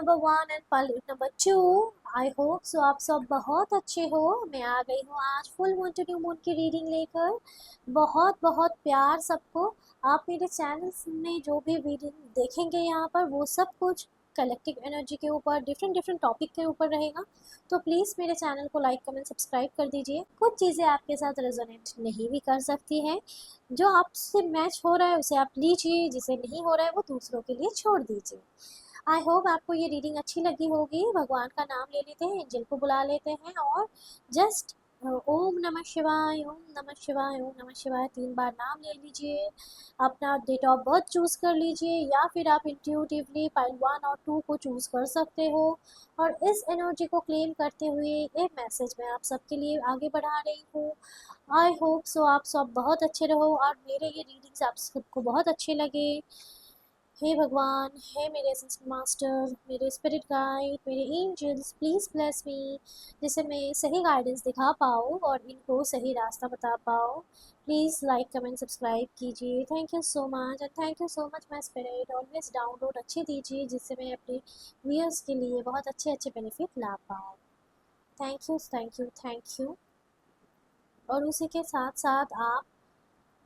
Number 1 and पॉलिट number 2। I hope so आप सब बहुत अच्छे हो। मैं आ गई हूँ आज full moon to new moon की रीडिंग लेकर। बहुत बहुत प्यार सबको। आप मेरे चैनल में जो भी रीडिंग देखेंगे यहाँ पर वो सब कुछ कलेक्टिव एनर्जी के ऊपर डिफरेंट डिफरेंट टॉपिक के ऊपर रहेगा। तो प्लीज़ मेरे चैनल को लाइक कमेंट सब्सक्राइब कर दीजिए। कुछ चीज़ें आपके साथ रेजोनेट नहीं भी कर सकती हैं। जो आपसे मैच हो रहा है उसे आप लीजिए, जिसे नहीं हो रहा है वो दूसरों के लिए छोड़ दीजिए। आई होप आपको ये रीडिंग अच्छी लगी होगी। भगवान का नाम ले लेते हैं, एंजल को बुला लेते हैं और जस्ट ओम नमः शिवाय, ओम नमः शिवाय, ओम नमः शिवाय 3 बार नाम ले लीजिए। अपना डेट ऑफ बर्थ चूज़ कर लीजिए या फिर आप इंट्यूटिवली पाइल 1 और 2 को चूज़ कर सकते हो। और इस एनर्जी को क्लेम करते हुए एक मैसेज मैं आप सबके लिए आगे बढ़ा रही हूँ। आई होप सो आप सब बहुत अच्छे रहो और मेरे ये रीडिंग्स आप सबको बहुत अच्छे लगे। हे भगवान, हे मेरे असिस्टेंट मास्टर, मेरे स्पिरिट गाइड, मेरे एंजल्स, प्लीज़ ब्लेस मी, जिससे मैं सही गाइडेंस दिखा पाऊँ और इनको सही रास्ता बता पाऊँ। प्लीज़ लाइक कमेंट सब्सक्राइब कीजिए। Thank you so much and thank you so much my spirit. Always download अच्छे दीजिए जिससे मैं अपने व्यूअर्स के लिए बहुत अच्छे अच्छे बेनिफिट ला पाऊँ। Thank you thank you thank you. और उसी के साथ साथ आप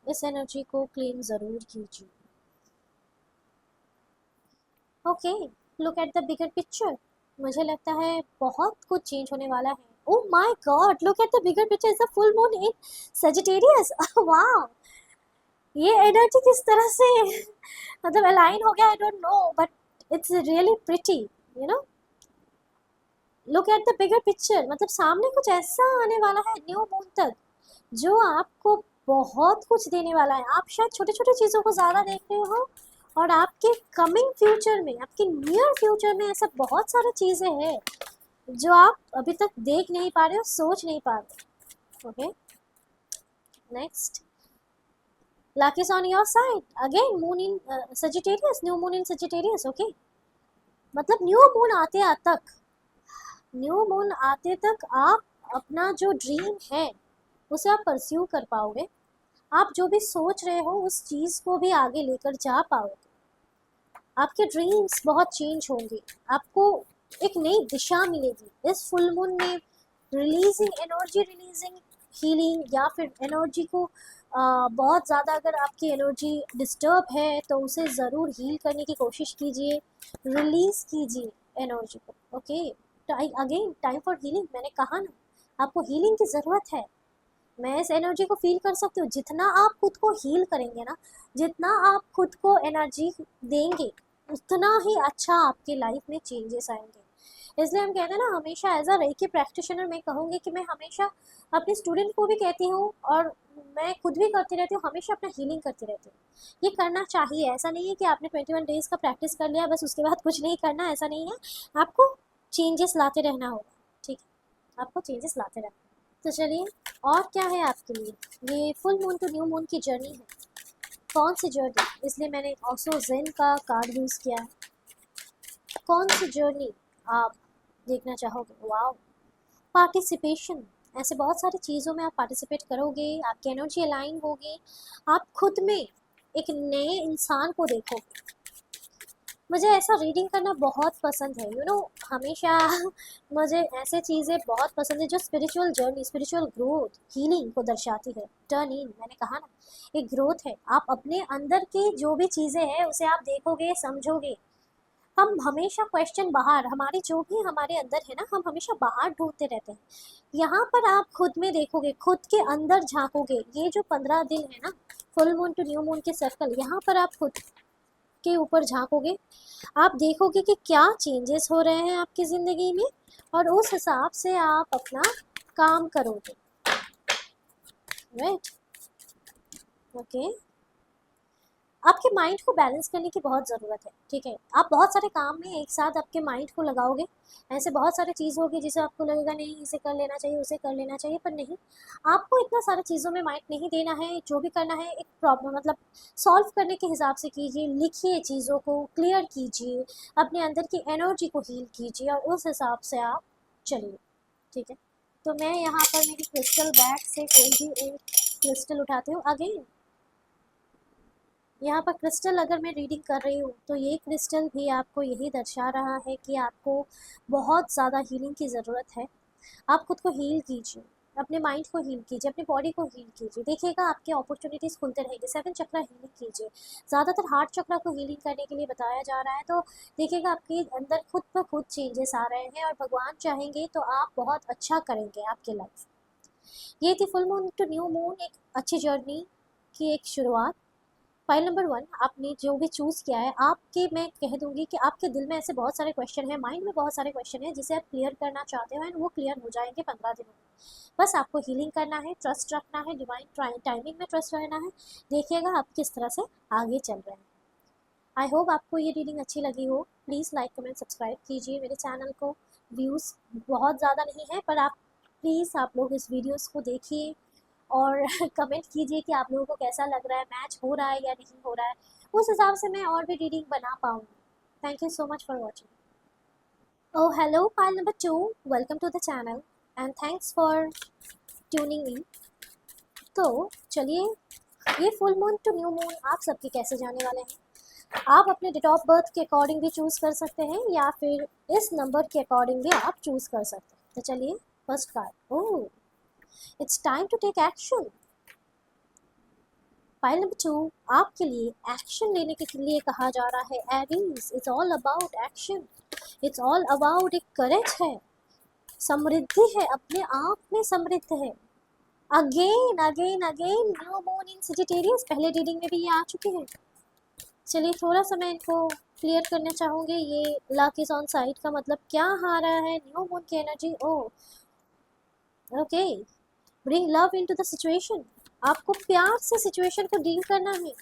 इस एनर्जी को क्लेम ज़रूर कीजिए। Okay, look at the bigger picture. मुझे लगता है बहुत कुछ चेंज होने वाला है। Oh my God, look at the bigger picture, is the full moon in Sagittarius. वाह, ये एनर्जी किस तरह से मतलब अलाइन हो गया, I don't know, but it's really pretty, you know. Look at the bigger picture, मतलब सामने कुछ ऐसा आने वाला है न्यू मून तक जो आपको बहुत कुछ देने वाला है। आप शायद छोटे छोटे चीज़ों को ज़्यादा देख रहे हो और आपके कमिंग फ्यूचर में, आपके नियर फ्यूचर में ऐसा बहुत सारी चीज़ें हैं जो आप अभी तक देख नहीं पा रहे हो, सोच नहीं पा रहे। Okay, next, luck is on your side again, moon in Sagittarius, new moon in Sagittarius। Okay, मतलब न्यू मून आते तक आप अपना जो ड्रीम है उसे आप परस्यू कर पाओगे। आप जो भी सोच रहे हो उस चीज़ को भी आगे लेकर जा पाओगे। आपके ड्रीम्स बहुत चेंज होंगे, आपको एक नई दिशा मिलेगी इस फुल मून में। रिलीजिंग हीलिंग या फिर एनर्जी को बहुत ज़्यादा, अगर आपकी एनर्जी डिस्टर्ब है तो उसे ज़रूर हील करने की कोशिश कीजिए, रिलीज़ कीजिए एनर्जी को। Okay, again time for healing, मैंने कहा ना आपको हीलिंग की ज़रूरत है। मैं इस एनर्जी को फील कर सकती हूँ। जितना आप खुद को हील करेंगे ना, जितना आप खुद को एनर्जी देंगे, उतना ही अच्छा आपके लाइफ में चेंजेस आएंगे। इसलिए हम कहते हैं ना, हमेशा एज अ रेकी प्रैक्टिशनर मैं कहूँगी कि मैं हमेशा अपने स्टूडेंट को भी कहती हूँ और मैं खुद भी करती रहती हूँ, हमेशा अपना हीलिंग करती रहती हूँ। ये करना चाहिए। ऐसा नहीं है कि आपने 21 डेज़ का प्रैक्टिस कर लिया बस उसके बाद कुछ नहीं करना, ऐसा नहीं है। आपको चेंजेस लाते रहना होगा, ठीक है, आपको चेंजेस लाते रहना। तो चलिए, और क्या है आपके लिए। ये full moon to new moon की जर्नी है। कौन सी जर्नी, इसलिए मैंने ऑल्सो जेन का कार्ड यूज़ किया है। कौन सी जर्नी आप देखना चाहोगे। Wow, participation. ऐसे बहुत सारी चीज़ों में आप पार्टिसिपेट करोगे, आपकी एनर्जी अलाइन होगी, आप खुद में एक नए इंसान को देखोगे। मुझे ऐसा रीडिंग करना बहुत पसंद है, यू नो, हमेशा मुझे ऐसे चीज़ें बहुत पसंद है जो spiritual journey, spiritual growth, healing को दर्शाती है। टर्न इन, मैंने कहा ना, एक ग्रोथ है। आप अपने अंदर की जो भी चीज़ें हैं उसे आप देखोगे, समझोगे। हम हमेशा क्वेश्चन बाहर, हमारी जो भी हमारे अंदर है ना, हम हमेशा बाहर ढूंढते रहते हैं। यहाँ पर आप खुद में देखोगे, खुद के अंदर झांकोगे। ये जो 15 दिन है ना, full moon to new moon के सर्कल, यहाँ पर आप खुद के ऊपर झांकोगे। आप देखोगे कि क्या चेंजेस हो रहे हैं आपकी ज़िंदगी में और उस हिसाब से आप अपना काम करोगे। Right, okay. आपके माइंड को बैलेंस करने की बहुत ज़रूरत है, ठीक है। आप बहुत सारे काम में एक साथ आपके माइंड को लगाओगे, ऐसे बहुत सारी चीज़ होगी जिसे आपको लगेगा नहीं इसे कर लेना चाहिए, उसे कर लेना चाहिए, पर नहीं, आपको इतना सारी चीज़ों में माइंड नहीं देना है। जो भी करना है एक प्रॉब्लम मतलब सॉल्व करने के हिसाब से कीजिए, लिखिए, चीज़ों को क्लियर कीजिए, अपने अंदर की एनर्जी को हील कीजिए और उस हिसाब से आप चलिए, ठीक है। तो मैं यहाँ पर मेरी क्रिस्टल बैग से कोई भी एक क्रिस्टल उठाती हूँ। अगेन यहाँ पर क्रिस्टल अगर मैं रीडिंग कर रही हूँ तो ये क्रिस्टल भी आपको यही दर्शा रहा है कि आपको बहुत ज़्यादा हीलिंग की ज़रूरत है। आप खुद को हील कीजिए, अपने माइंड को हील कीजिए, अपनी बॉडी को हील कीजिए, देखिएगा आपके अपॉर्चुनिटीज़ खुलते रहेंगे। 7 चक्रा हीलिंग कीजिए, ज़्यादातर हार्ट चक्रा को हीलिंग करने के लिए बताया जा रहा है, तो देखिएगा आपके अंदर खुद ब खुद चेंजेस आ रहे हैं और भगवान चाहेंगे तो आप बहुत अच्छा करेंगे आपकी लाइफ। ये थी full moon to new moon, एक अच्छी जर्नी की एक शुरुआत। फाइल नंबर 1 आपने जो भी चूज़ किया है, आपके मैं कह दूंगी कि आपके दिल में ऐसे बहुत सारे क्वेश्चन हैं, माइंड में बहुत सारे क्वेश्चन हैं जिसे आप क्लियर करना चाहते हो, एंड वो क्लियर हो जाएंगे 15 दिनों में। बस आपको हीलिंग करना है, ट्रस्ट रखना है, डिवाइन टाइमिंग में ट्रस्ट रहना है। देखिएगा आप किस तरह से आगे चल रहे हैं। आई होप आपको ये रीडिंग अच्छी लगी हो। प्लीज़ लाइक कमेंट सब्सक्राइब कीजिए मेरे चैनल को। व्यूज़ बहुत ज़्यादा नहीं है, पर आप प्लीज़ आप लोग इस वीडियोज़ को देखिए और कमेंट कीजिए कि आप लोगों को कैसा लग रहा है, मैच हो रहा है या नहीं हो रहा है। उस हिसाब से मैं और भी रीडिंग बना पाऊँगी। Thank you so much for watching. Oh hello file number 2, welcome to the channel and thanks for tuning in. तो चलिए, ये full moon to new moon आप सबके कैसे जाने वाले हैं। आप अपने डेट ऑफ बर्थ के अकॉर्डिंग भी चूज़ कर सकते हैं या फिर इस नंबर के अकॉर्डिंग भी आप चूज़ कर सकते हैं। तो चलिए first card. Oh, it's time to take action. File number 2 आपके लिए एक्शन लेने के लिए कहा जा रहा है। Aries, it's all about action, it's all about एक करेज है, समृद्धि है, अपने आप में समृद्ध है। Again again again new moon in Sagittarius, पहले रीडिंग में भी ये आ चुके हैं। चलिए थोड़ा सा मैं इनको क्लियर करना चाहूँगी। ये लक इज ऑन साइड का मतलब क्या आ रहा है, न्यू मून की energy. Oh okay, bring love into the situation. आपको प्यार से सिचुएशन को डील करना है।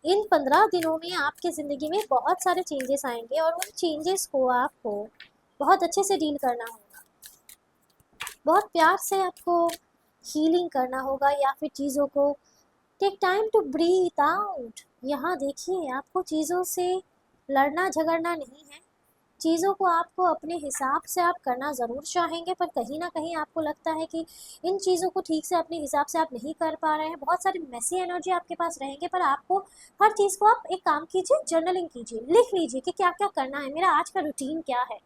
इन 15 दिनों में आपके ज़िंदगी में बहुत सारे चेंजेस आएंगे और उन चेंजेस को आपको बहुत अच्छे से डील करना होगा। बहुत प्यार से आपको हीलिंग करना होगा या फिर चीज़ों को take time to breathe out. यहाँ देखिए, आपको चीज़ों से लड़ना झगड़ना नहीं है। चीज़ों को आपको अपने हिसाब से आप करना ज़रूर चाहेंगे, पर कहीं ना कहीं आपको लगता है कि इन चीज़ों को ठीक से अपने हिसाब से आप नहीं कर पा रहे हैं। बहुत सारी मैसी एनर्जी आपके पास रहेंगे, पर आपको हर चीज़ को आप एक काम कीजिए, जर्नलिंग कीजिए, लिख लीजिए कि क्या क्या करना है, मेरा आज का रूटीन क्या है।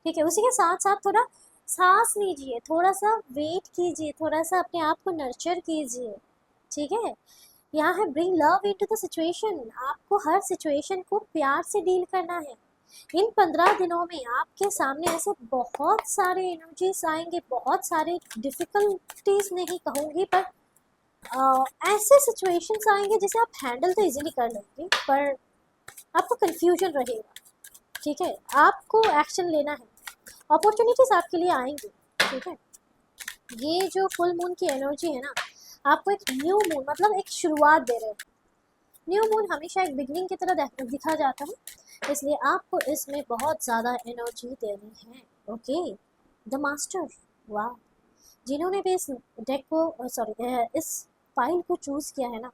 ठीक है, उसी के साथ साथ थोड़ा सांस लीजिए, थोड़ा सा वेट कीजिए, थोड़ा सा अपने आप को नर्चर कीजिए। ठीक है, यहाँ है bring love into the situation. आपको हर सिचुएशन को प्यार से डील करना है। इन 15 दिनों में आपके सामने ऐसे बहुत सारे एनर्जीज आएंगे, बहुत सारे डिफ़िकल्टीज नहीं कहूँगी, पर ऐसे सिचुएशंस आएंगे जिसे आप हैंडल तो इजीली कर लेंगे, पर आपको कंफ्यूजन रहेगा। ठीक है, आपको एक्शन लेना है, अपॉर्चुनिटीज आपके लिए आएंगी। ठीक है, ये जो फुल मून की एनर्जी है ना, आपको एक न्यू मून मतलब एक शुरुआत दे रहे हैं। न्यू मून हमेशा एक बिगनिंग की तरह दिखा जाता है, इसलिए आपको इसमें बहुत ज़्यादा एनर्जी देनी है। ओके, द मास्टर, वाह। जिन्होंने भी इस डेक को सॉरी इस फाइल को चूज़ किया है ना,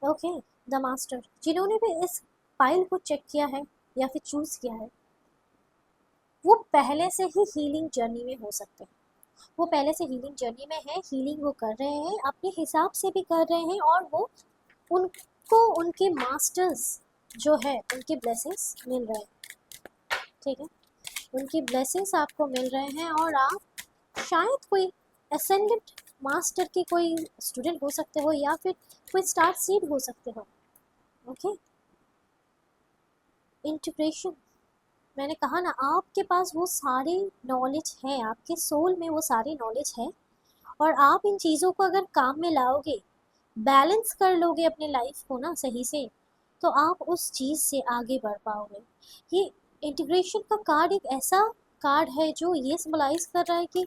ओके, द मास्टर, जिन्होंने भी इस फाइल को चेक किया है या फिर चूज़ किया है, वो पहले से ही हीलिंग जर्नी में हो सकते हैं। वो पहले से हीलिंग जर्नी में है, हीलिंग वो कर रहे हैं, अपने हिसाब से भी कर रहे हैं, और वो उनको उनके मास्टर्स जो है उनके ब्लेसिंग्स मिल रहे हैं। ठीक है, उनकी ब्लेसिंग्स आपको मिल रहे हैं, और आप शायद कोई असेंडेंट मास्टर के कोई स्टूडेंट हो सकते हो या फिर कोई स्टार सीड हो सकते हो। ओके, इंटीग्रेशन, मैंने कहा ना, आपके पास वो सारी नॉलेज है, आपके सोल में वो सारी नॉलेज है, और आप इन चीज़ों को अगर काम में लाओगे, बैलेंस कर लोगे अपने लाइफ को ना सही से, तो आप उस चीज़ से आगे बढ़ पाओगे। ये इंटीग्रेशन का कार्ड एक ऐसा कार्ड है जो ये सिम्बलाइज कर रहा है कि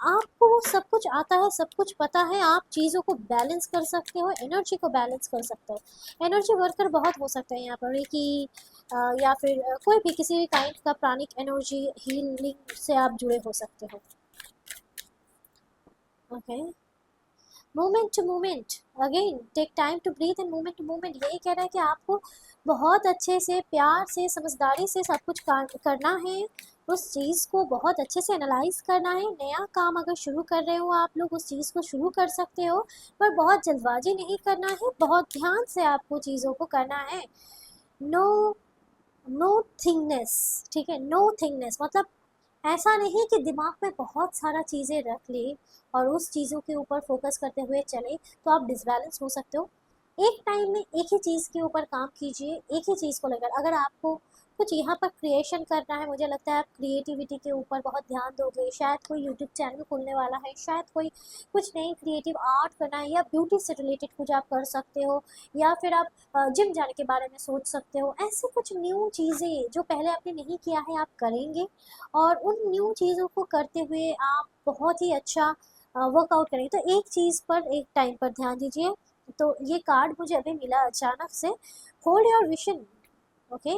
आपको वो सब कुछ आता है, सब कुछ पता है, आप चीज़ों को बैलेंस कर सकते हो, एनर्जी को बैलेंस कर सकते हो। एनर्जी वर्कर बहुत हो सकते हैं यहाँ पर कि या फिर कोई भी किसी काइंड का प्राणिक एनर्जी हीलिंग से आप जुड़े हो सकते हो। Okay, moment to moment, again take time to breathe and moment to moment, यही कह रहा है कि आपको बहुत अच्छे से, प्यार से, समझदारी से सब कुछ करना है, उस चीज़ को बहुत अच्छे से एनालाइज करना है। नया काम अगर शुरू कर रहे हो आप लोग, उस चीज़ को शुरू कर सकते हो, पर बहुत जल्दबाजी नहीं करना है, बहुत ध्यान से आपको चीज़ों को करना है। नो नो थिंगनेस, ठीक है, नो थिंगनेस मतलब ऐसा नहीं कि दिमाग में बहुत सारा चीज़ें रख ले और उस चीज़ों के ऊपर फोकस करते हुए चले, तो आप डिसबैलेंस हो सकते हो। एक टाइम में एक ही चीज़ के ऊपर काम कीजिए, एक ही चीज़ को लेकर। अगर आपको कुछ यहाँ पर क्रिएशन करना है, मुझे लगता है आप क्रिएटिविटी के ऊपर बहुत ध्यान दोगे। शायद कोई यूट्यूब चैनल खुलने वाला है, शायद कोई कुछ नई क्रिएटिव आर्ट करना है, या ब्यूटी से रिलेटेड कुछ आप कर सकते हो, या फिर आप जिम जाने के बारे में सोच सकते हो। ऐसे कुछ न्यू चीज़ें जो पहले आपने नहीं किया है आप करेंगे, और उन न्यू चीज़ों को करते हुए आप बहुत ही अच्छा वर्कआउट करेंगे। तो एक चीज़ पर एक टाइम पर ध्यान दीजिए। तो ये कार्ड मुझे अभी मिला अचानक से, होल्ड योर विजन, ओके।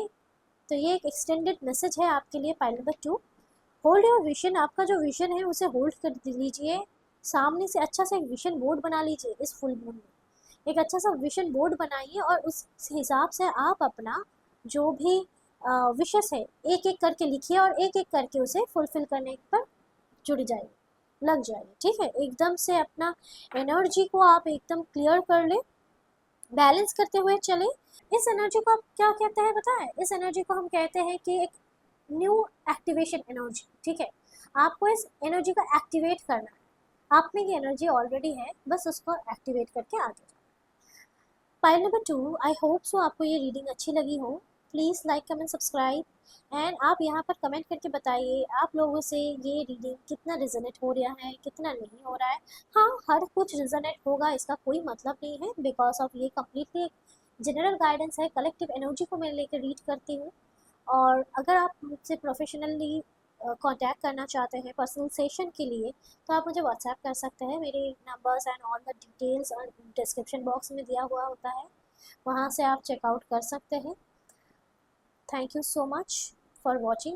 तो ये एक एक्सटेंडेड मैसेज है आपके लिए, pile number 2। Hold your vision, आपका जो विजन है उसे होल्ड कर लीजिए। सामने से अच्छा सा एक विजन बोर्ड बना लीजिए। इस फुल मून में एक अच्छा सा विजन बोर्ड बनाइए, और उस हिसाब से आप अपना जो भी विशेष है एक एक करके लिखिए, और एक एक करके उसे फुलफिल करने पर जुड़ जाइए, लग जाइए, ठीक है। एकदम से अपना एनर्जी को आप एकदम क्लियर कर ले, बैलेंस करते हुए चले। इस एनर्जी को आप क्या कहते हैं पता है? इस एनर्जी को हम कहते हैं कि एक न्यू एक्टिवेशन एनर्जी, ठीक है। आपको इस एनर्जी को एक्टिवेट करना है। आप में ये एनर्जी ऑलरेडी है, बस उसको एक्टिवेट करके आगे जाओ। पाइल नंबर 2, आई होप सो आपको ये रीडिंग अच्छी लगी हो। Please like comment subscribe, and आप यहाँ पर कमेंट करके बताइए आप लोगों से ये रीडिंग कितना रिजोनेट हो रहा है, कितना नहीं हो रहा है। हाँ, हर कुछ रिजोनेट होगा इसका कोई मतलब नहीं है, बिकॉज ऑफ ये कम्प्लीटली जनरल गाइडेंस है। कलेक्टिव एनर्जी को मैं लेकर रीड करती हूँ। और अगर आप मुझसे प्रोफेशनली कांटेक्ट करना चाहते हैं पर्सनल सेशन के लिए, तो आप मुझे व्हाट्सएप कर सकते हैं। मेरे numbers and all the details description box में दिया हुआ होता है, वहाँ से आप चेकआउट कर सकते हैं। Thank you so much for watching.